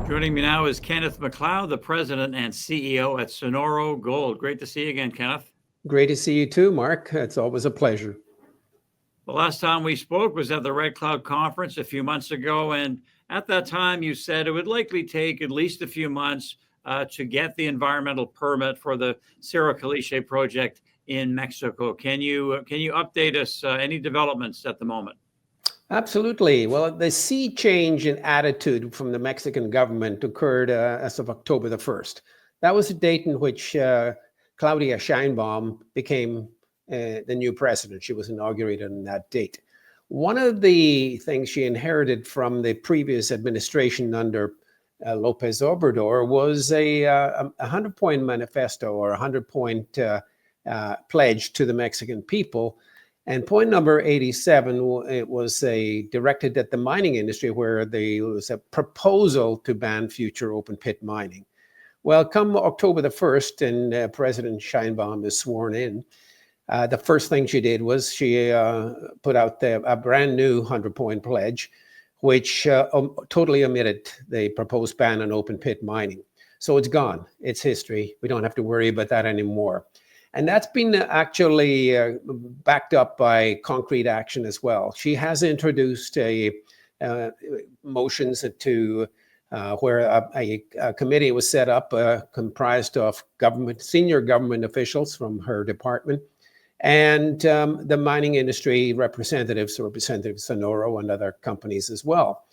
Joining me now is Kenneth MacLeod, the president and CEO at Sonoro Gold. Great to see you again, Kenneth. Great to see you too, Mark. It's always a pleasure. The last time we spoke was at the Red Cloud Conference a few months ago, and at that time you said it would likely take at least a few months to get the environmental permit for the Cerro Caliche project in Mexico. Can you update us any developments at the moment? Absolutely. Well, the sea change in attitude from the Mexican government occurred as of October the 1st. That was the date in which Claudia Sheinbaum became the new president. She was inaugurated on that date. One of the things she inherited from the previous administration under Lopez Obrador was a 100-point manifesto or a 100-point pledge to the Mexican people. And point number 87, it was directed at the mining industry, where there was a proposal to ban future open pit mining. Well, come October the 1st, and President Sheinbaum is sworn in, the first thing she did was she put out a brand new 100-point pledge, which totally omitted the proposed ban on open pit mining. So it's gone. It's history. We don't have to worry about that anymore. And that's been actually backed up by concrete action as well. She has introduced motions to where a committee was set up comprised of senior government officials from her department and the mining industry representatives, Representative Sonoro and other companies as well.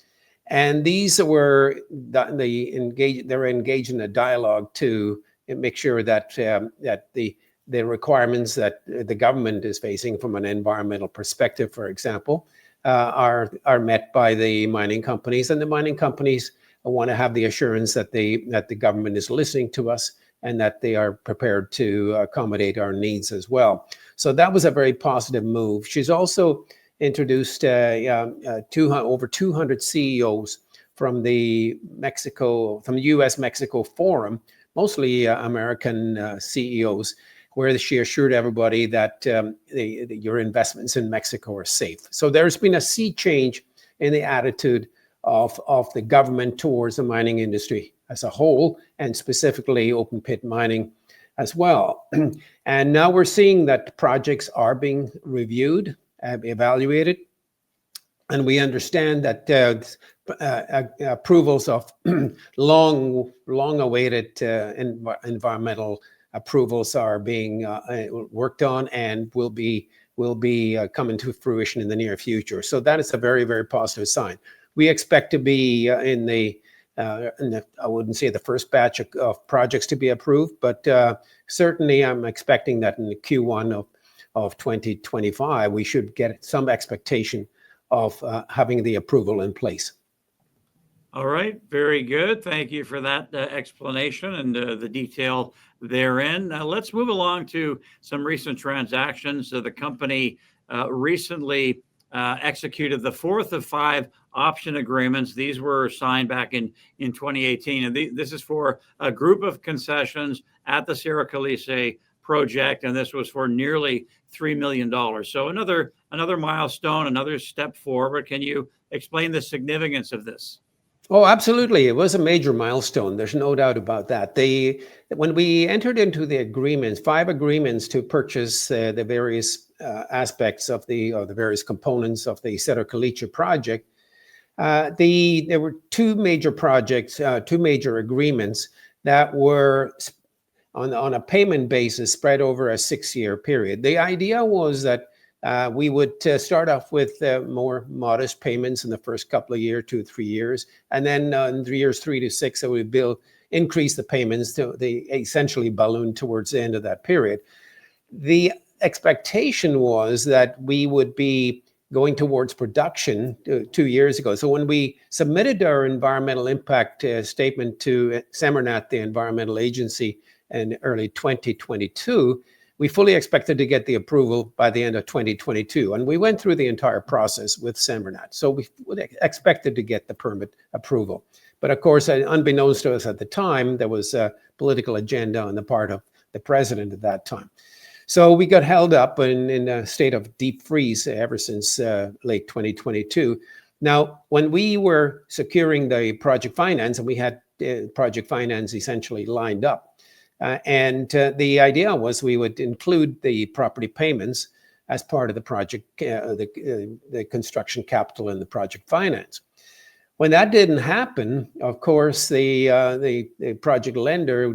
And these were they're engaged in a dialogue to make sure that the requirements that the government is facing from an environmental perspective, for example, are met by the mining companies, and the mining companies want to have the assurance that the government is listening to us and that they are prepared to accommodate our needs as well. So that was a very positive move. She's also introduced over 200 CEOs from the U.S.-Mexico Forum, mostly American CEOs, where she assured everybody that your investments in Mexico are safe. So there's been a sea change in the attitude of the government towards the mining industry as a whole, and specifically open pit mining as well. And now we're seeing that projects are being reviewed, evaluated, and we understand that approvals of long-awaited environmental approvals are being worked on and will be coming to fruition in the near future. So that is a very, very positive sign. We expect to be in the I wouldn't say the first batch of projects to be approved, but certainly I'm expecting that in the Q1 of 2025, we should get some expectation of having the approval in place. All right, very good. Thank you for that explanation and the detail therein. Now let's move along to some recent transactions. The company recently executed the fourth of 5 option agreements. These were signed back in 2018, and this is for a group of concessions at the Cerro Caliche project, and this was for nearly $3 million. So another milestone, another step forward. Can you explain the significance of this? Oh, absolutely. It was a major milestone. There's no doubt about that. When we entered into the agreements, 5 agreements to purchase the various aspects of the various components of the Cerro Caliche project, there were 2 major projects, 2 major agreements that were on a payment basis spread over a 6-year period. The idea was that we would start off with more modest payments in the first couple of years, 2 or 3 years, and then in years 3 to 6, we would increase the payments to the essentially balloon towards the end of that period. The expectation was that we would be going towards production 2 years ago. So when we submitted our environmental impact statement to SEMARNAT, the environmental agency, in early 2022, we fully expected to get the approval by the end of 2022. And we went through the entire process with SEMARNAT. So we expected to get the permit approval. But of course, unbeknownst to us at the time, there was a political agenda on the part of the president at that time. So we got held up in a state of deep freeze ever since late 2022. Now, when we were securing the project finance, and we had project finance essentially lined up, the idea was we would include the property payments as part of the project, the construction capital and the project finance. When that didn't happen, of course, the project lender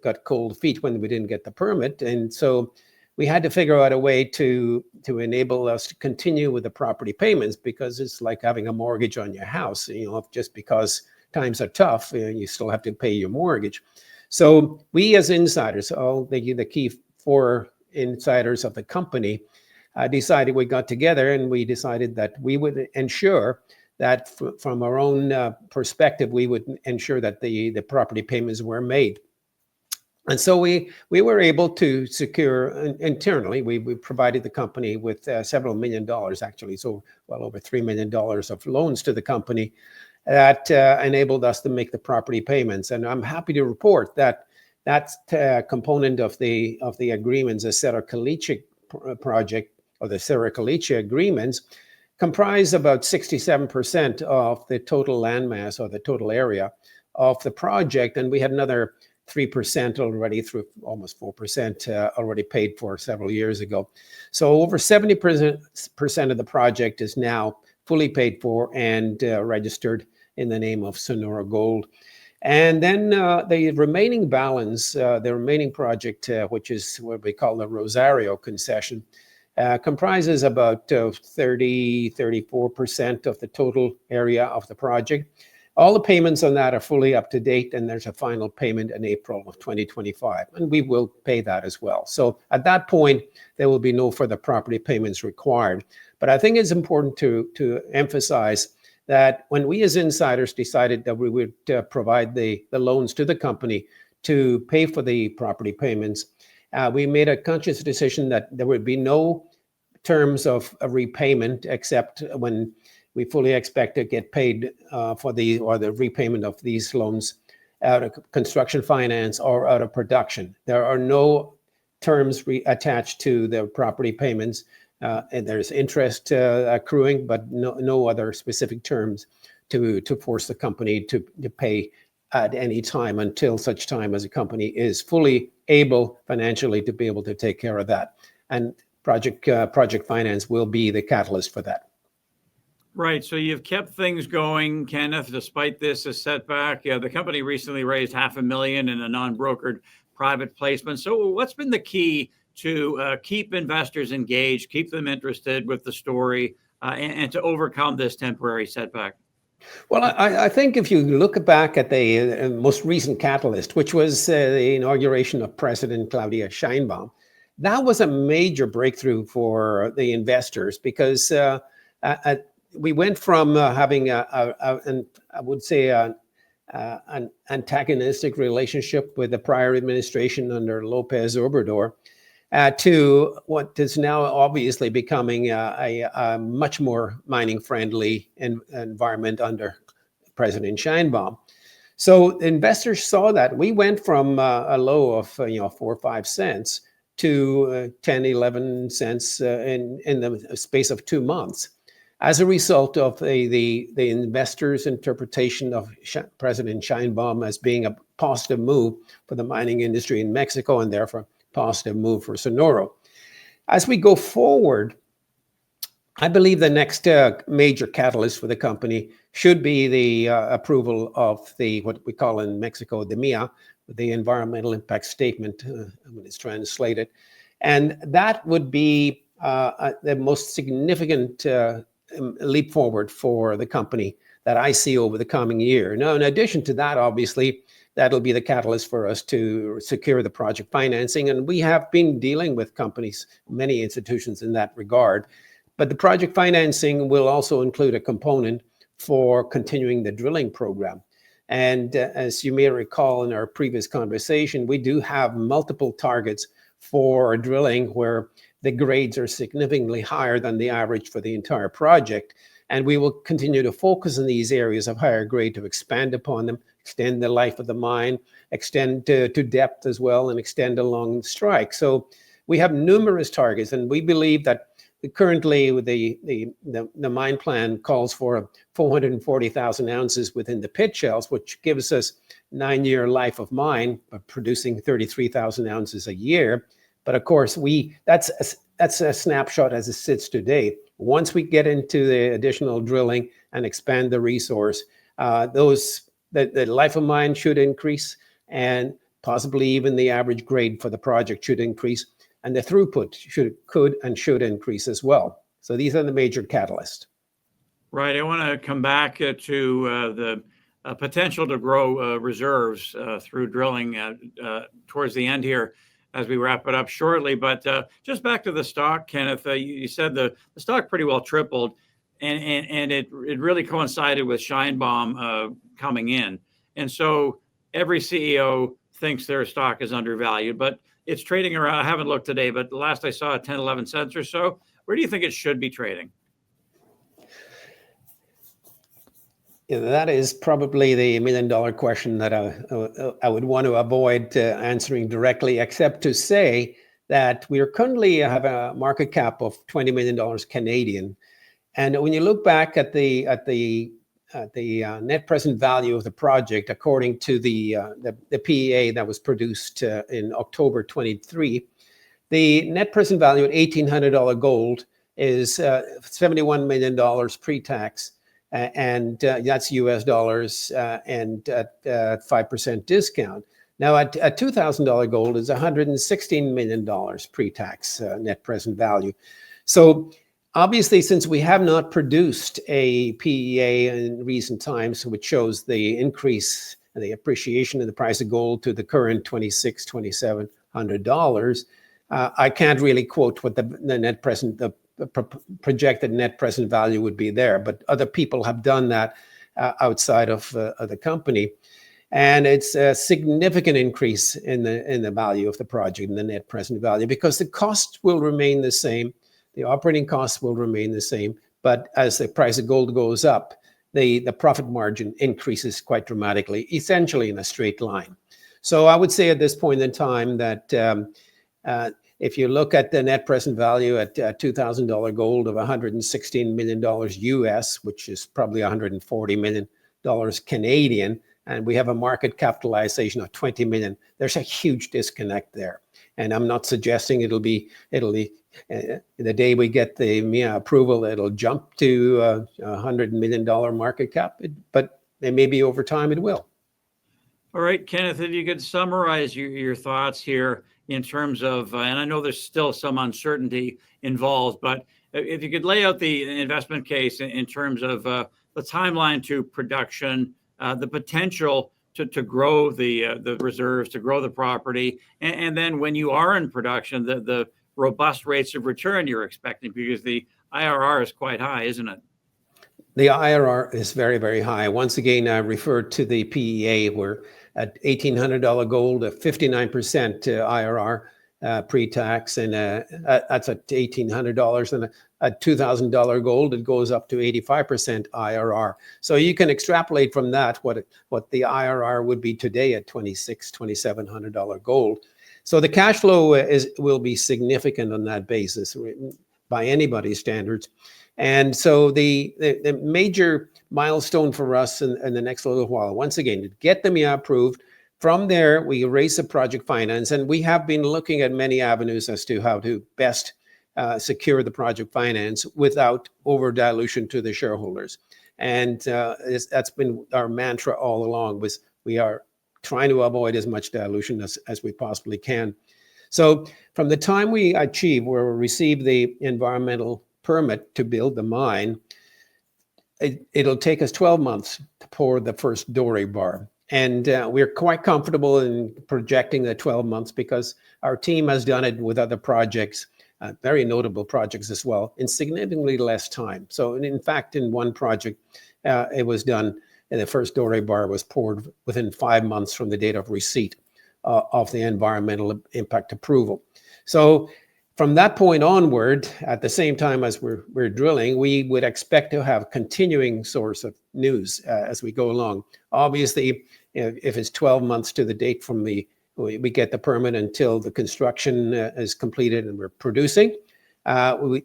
got cold feet when we didn't get the permit, and so we had to figure out a way to enable us to continue with the property payments, because it's like having a mortgage on your house. Just because times are tough, you still have to pay your mortgage. So we, as insiders, all the key 4 insiders of the company, decided, we got together and we decided that we would ensure that from our own perspective, we would ensure that the property payments were made. And so we were able to secure internally, we provided the company with several $1 million, actually, so well over $3 million of loans to the company that enabled us to make the property payments. And I'm happy to report that that component of the agreements, the Cerro Caliche project, or the Cerro Caliche agreements, comprise about 67% of the total landmass, or the total area of the project. And we had another 3% already, through almost 4% already paid for several years ago. So over 70% of the project is now fully paid for and registered in the name of Sonoro Gold. And then the remaining balance, the remaining project, which is what we call the Rosario concession, comprises about 34% of the total area of the project. All the payments on that are fully up to date, and there's a final payment in April of 2025, and we will pay that as well. So at that point, there will be no further property payments required. But I think it's important to emphasize that when we as insiders decided that we would provide the loans to the company to pay for the property payments, we made a conscious decision that there would be no terms of a repayment except when we fully expect to get paid for the repayment of these loans out of construction finance or out of production. There are no terms attached to the property payments, and there's interest accruing, but no other specific terms to force the company to pay at any time until such time as a company is fully able financially to be able to take care of that. And project finance will be the catalyst for that. Right. So you've kept things going, Kenneth, despite this setback. The company recently raised $500,000 in a non-brokered private placement. So what's been the key to keep investors engaged, keep them interested with the story, and to overcome this temporary setback? Well, I think if you look back at the most recent catalyst, which was the inauguration of President Claudia Sheinbaum, that was a major breakthrough for the investors, because we went from having I would say an antagonistic relationship with the prior administration under Lopez Obrador to what is now obviously becoming a much more mining-friendly environment under President Sheinbaum. So investors saw that we went from a low of 4 or 5 cents to 10, 11 cents in the space of 2 months, as a result of the investors' interpretation of President Sheinbaum as being a positive move for the mining industry in Mexico, and therefore positive move for Sonoro. As we go forward, I believe the next major catalyst for the company should be the approval of what we call in Mexico the MIA, the Environmental Impact Statement, when it's translated. And that would be the most significant leap forward for the company that I see over the coming year. Now, in addition to that, obviously, that'll be the catalyst for us to secure the project financing. And we have been dealing with companies, many institutions in that regard. But the project financing will also include a component for continuing the drilling program. And as you may recall in our previous conversation, we do have multiple targets for drilling where the grades are significantly higher than the average for the entire project. And we will continue to focus on these areas of higher grade to expand upon them, extend the life of the mine, extend to depth as well, and extend along strike. So we have numerous targets, and we believe that currently the mine plan calls for 440,000 ounces within the pit shells, which gives us 9-year life of mine, producing 33,000 ounces a year. But of course, that's a snapshot as it sits today. Once we get into the additional drilling and expand the resource, the life of mine should increase, and possibly even the average grade for the project should increase, and the throughput could and should increase as well. So these are the major catalysts. Right. I want to come back to the potential to grow reserves through drilling towards the end here as we wrap it up shortly. But just back to the stock, Kenneth, you said the stock pretty well tripled, and it really coincided with Sheinbaum coming in. And so every CEO thinks their stock is undervalued, but it's trading around, I haven't looked today, but the last I saw, 10, 11 cents or so. Where do you think it should be trading? That is probably the $1 million question that I would want to avoid answering directly, except to say that we currently have a market cap of $20 million Canadian. And when you look back at the net present value of the project, according to the PEA that was produced in October 23, the net present value at $1,800 gold is $71 million pre-tax, and that's US dollars, and at 5% discount. Now at $2,000 gold is $116 million pre-tax net present value. So obviously, since we have not produced a PEA in recent times, which shows the increase and the appreciation in the price of gold to the current $2,600, $2,700, I can't really quote what the net present, the projected net present value would be there, but other people have done that outside of the company. And it's a significant increase in the value of the project, in the net present value, because the cost will remain the same. The operating costs will remain the same, but as the price of gold goes up, the profit margin increases quite dramatically, essentially in a straight line. So I would say at this point in time that if you look at the net present value at $2,000 gold of $116 million US, which is probably $140 million Canadian, and we have a market capitalization of 20 million, there's a huge disconnect there. And I'm not suggesting it'll be the day we get the MIA approval, it'll jump to $100 million market cap, but maybe over time it will. All right, Kenneth, if you could summarize your thoughts here in terms of, and I know there's still some uncertainty involved, but if you could lay out the investment case in terms of the timeline to production, the potential to grow the reserves, to grow the property, and then when you are in production, the robust rates of return you're expecting, because the IRR is quite high, isn't it? The IRR is very, very high. Once again, I referred to the PEA where at $1,800 gold, a 59% IRR pre-tax, and that's at $1,800, and at $2,000 gold, it goes up to 85% IRR. So you can extrapolate from that what the IRR would be today at $2,600, $2,700 gold. So the cash flow will be significant on that basis by anybody's standards. And so the major milestone for us in the next little while, once again, to get the MIA approved. From there, we raise the project finance, and we have been looking at many avenues as to how to best secure the project finance without over dilution to the shareholders. And that's been our mantra all along, was we are trying to avoid as much dilution as we possibly can. So from the time we receive the environmental permit to build the mine, it'll take us 12 months to pour the first doré bar. And we're quite comfortable in projecting the 12 months because our team has done it with other projects, very notable projects as well, in significantly less time. So in fact, in one project, it was done, and the first doré bar was poured within 5 months from the date of receipt of the environmental impact approval. So from that point onward, at the same time as we're drilling, we would expect to have continuing source of news as we go along. Obviously, if it's 12 months to the date from we get the permit until the construction is completed and we're producing,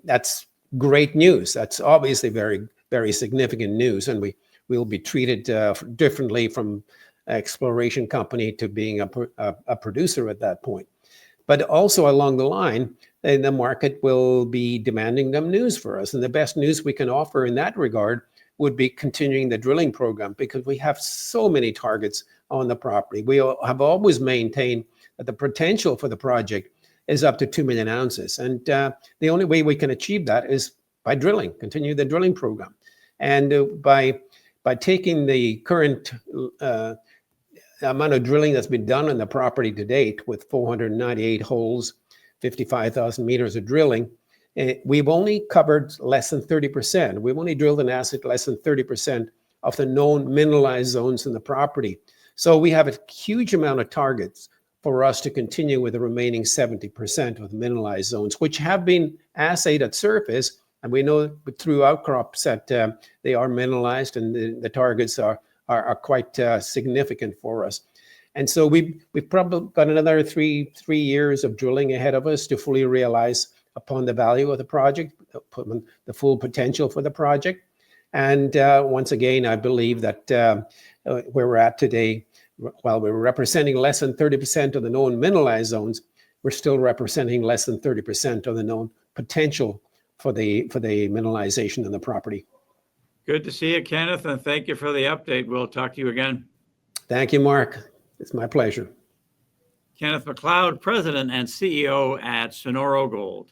That's great news. That's obviously very, very significant news, and we'll be treated differently from exploration company to being a producer at that point. But also along the line, the market will be demanding them news for us. And the best news we can offer in that regard would be continuing the drilling program, because we have so many targets on the property. We have always maintained that the potential for the project is up to 2 million ounces. And the only way we can achieve that is by drilling, continue the drilling program. And by taking the current amount of drilling that's been done on the property to date, with 498 holes, 55,000 meters of drilling, we've only covered less than 30%. We've only drilled an asset less than 30% of the known mineralized zones in the property. So we have a huge amount of targets for us to continue with the remaining 70% of the mineralized zones, which have been assayed at surface. And we know through outcrops that they are mineralized, and the targets are quite significant for us. And so we've probably got another three years of drilling ahead of us to fully realize upon the value of the project, the full potential for the project. And once again, I believe that where we're at today, while we're representing less than 30% of the known mineralized zones, we're still representing less than 30% of the known potential for the mineralization in the property. Good to see you, Kenneth, and thank you for the update. We'll talk to you again. Thank you, Mark. It's my pleasure. Kenneth MacLeod, President and CEO at Sonoro Gold.